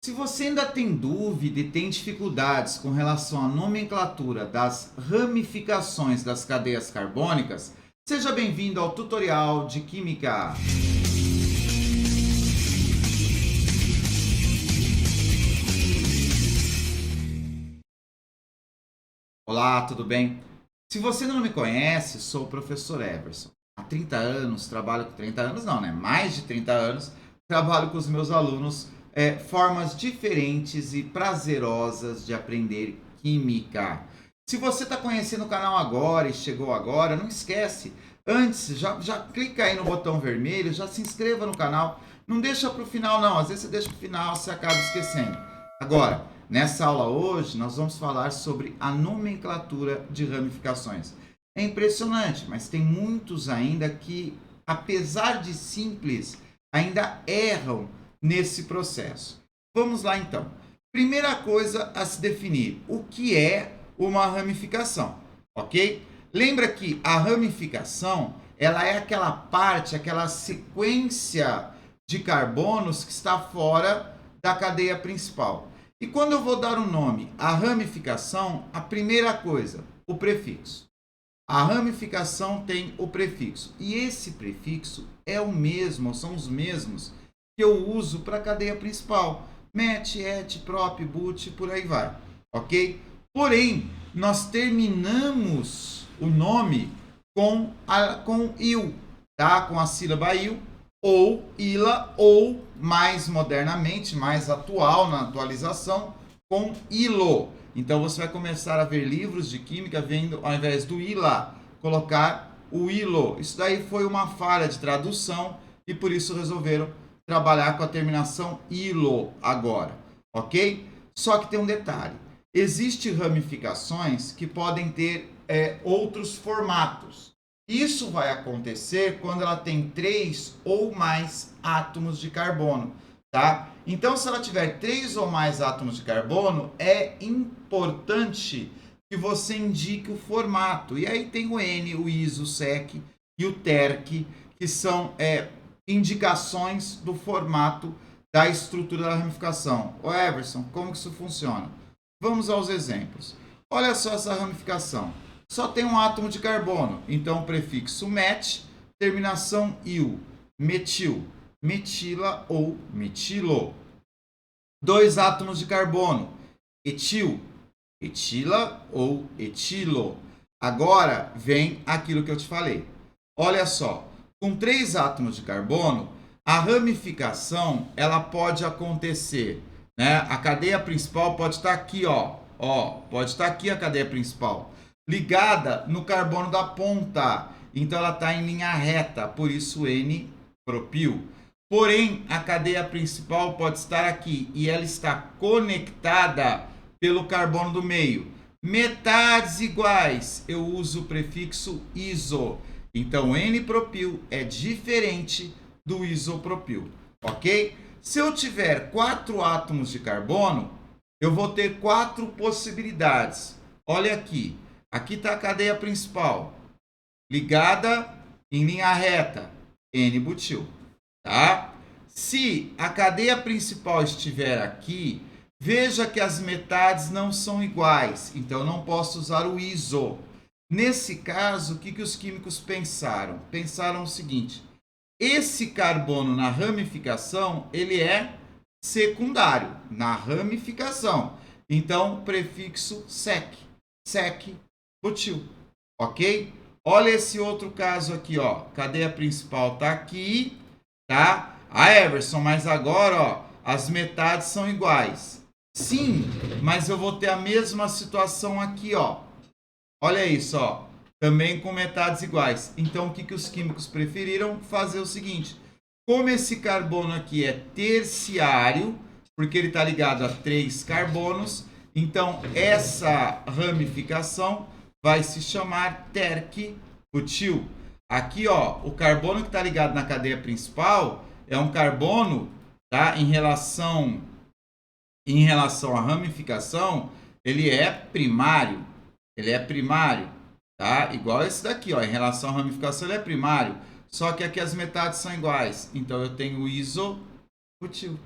Se você ainda tem dúvida e tem dificuldades com relação à nomenclatura das ramificações das cadeias carbônicas, seja bem-vindo ao tutorial de Química. Olá, tudo bem? Se você não me conhece, sou o professor Everson. Há 30 anos, trabalho com 30 anos não, né? Mais de 30 anos, trabalho com os meus alunos formas diferentes e prazerosas de aprender química. Se você está conhecendo o canal agora e chegou agora, não esquece, antes já clica aí no botão vermelho, já se inscreva no canal, não deixa para o final não, às vezes você deixa para o final, você acaba esquecendo. Agora, nessa aula hoje, nós vamos falar sobre a nomenclatura de ramificações. É impressionante, mas tem muitos ainda que, apesar de simples, ainda erram nesse processo. Vamos lá então. Primeira coisa a se definir, o que é uma ramificação, ok? Lembra que a ramificação, ela é aquela parte, aquela sequência de carbonos que está fora da cadeia principal. E quando eu vou dar um nome à ramificação, a primeira coisa, o prefixo. A ramificação tem o prefixo. E esse prefixo é o mesmo, são os mesmos que eu uso para a cadeia principal. Met, et, prop, but, por aí vai. Ok? Porém, nós terminamos o nome com il, tá? Com a sílaba il, ou ila, ou mais modernamente, mais atual na atualização, com ilo. Então você vai começar a ver livros de química vendo, ao invés do ila, colocar o ilo. Isso daí foi uma falha de tradução e por isso resolveram trabalhar com a terminação ilo agora, ok? Só que tem um detalhe. Existem ramificações que podem ter outros formatos. Isso vai acontecer quando ela tem 3 ou mais átomos de carbono, tá? Então, se ela tiver 3 ou mais átomos de carbono, é importante que você indique o formato. E aí tem o N, o iso, o sec e o terc, que são indicações do formato da estrutura da ramificação. Ô Everson, como que isso funciona? Vamos aos exemplos. Olha só essa ramificação. Só tem um átomo de carbono, então o prefixo met, terminação il, metil, metila ou metilo. 2 átomos de carbono, etil, etila ou etilo. Agora vem aquilo que eu te falei. Olha só, com 3 átomos de carbono, a ramificação ela pode acontecer, né? A cadeia principal pode estar aqui, ó, pode estar aqui a cadeia principal, ligada no carbono da ponta. Então ela está em linha reta, por isso N-propil. Porém, a cadeia principal pode estar aqui e ela está conectada pelo carbono do meio. Metades iguais, eu uso o prefixo iso. Então, N-propil é diferente do isopropil, ok? Se eu tiver 4 átomos de carbono, eu vou ter 4 possibilidades. Olha aqui. Aqui está a cadeia principal, ligada em linha reta, N-butil, tá? Se a cadeia principal estiver aqui, veja que as metades não são iguais, então eu não posso usar o iso. Nesse caso, o que os químicos pensaram? Pensaram o seguinte, esse carbono na ramificação, ele é secundário, na ramificação. Então, prefixo sec, butil, ok? Olha esse outro caso aqui, ó. Cadeia principal tá aqui, tá? Everson, mas agora, ó, as metades são iguais. Sim, mas eu vou ter a mesma situação aqui, ó. Olha isso, ó. Também com metades iguais. Então, o que os químicos preferiram? Fazer o seguinte. Como esse carbono aqui é terciário, porque ele está ligado a 3 carbonos, então essa ramificação vai se chamar terc-butil. Aqui, ó, o carbono que está ligado na cadeia principal é um carbono, tá? Em relação à ramificação, ele é primário. Tá? Igual esse daqui, ó. Em relação à ramificação, ele é primário. Só que aqui as metades são iguais. Então eu tenho isobutil.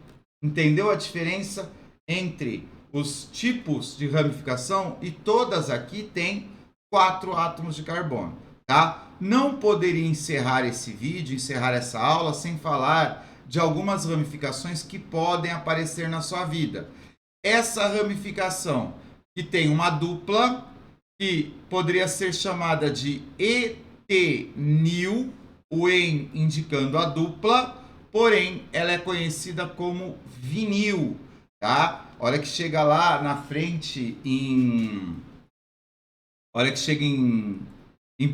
Entendeu a diferença entre os tipos de ramificação? E todas aqui têm 4 átomos de carbono, tá? Não poderia encerrar esse vídeo, encerrar essa aula sem falar de algumas ramificações que podem aparecer na sua vida. Essa ramificação que tem uma dupla, que poderia ser chamada de etenil, o en indicando a dupla, porém ela é conhecida como vinil, tá? Hora que chega lá na frente hora que chega em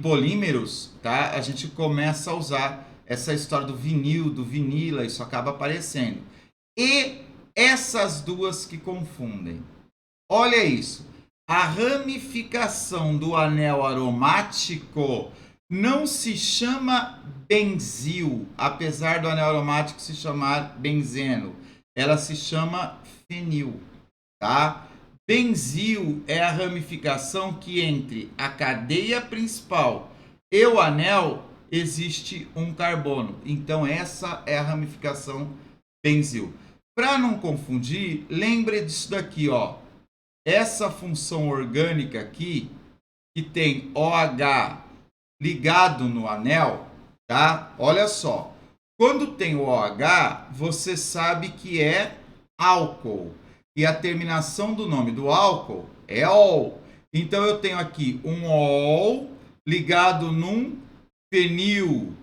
polímeros, tá? A gente começa a usar essa história do vinil, do vinila, isso acaba aparecendo. E essas duas que confundem. Olha isso. A ramificação do anel aromático não se chama benzil, apesar do anel aromático se chamar benzeno. Ela se chama fenil, tá? Benzil é a ramificação que entre a cadeia principal e o anel existe um carbono. Então essa é a ramificação benzil. Para não confundir, lembre disso daqui, ó. Essa função orgânica aqui, que tem OH ligado no anel, tá? Olha só. Quando tem o OH, você sabe que é álcool. E a terminação do nome do álcool é ol. Então eu tenho aqui um ol ligado num fenil.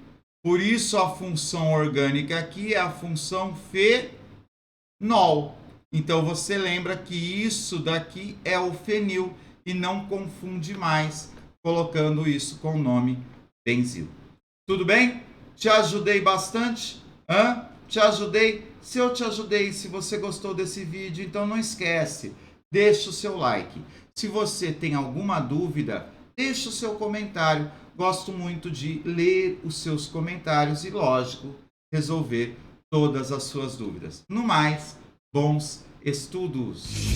Por isso a função orgânica aqui é a função fenol. Então você lembra que isso daqui é o fenil e não confunde mais colocando isso com o nome benzil. Tudo bem? Te ajudei bastante? Hã? Te ajudei? Se eu te ajudei, se você gostou desse vídeo, então não esquece, deixa o seu like. Se você tem alguma dúvida, deixa o seu comentário. Gosto muito de ler os seus comentários e, lógico, resolver todas as suas dúvidas. No mais, bons estudos!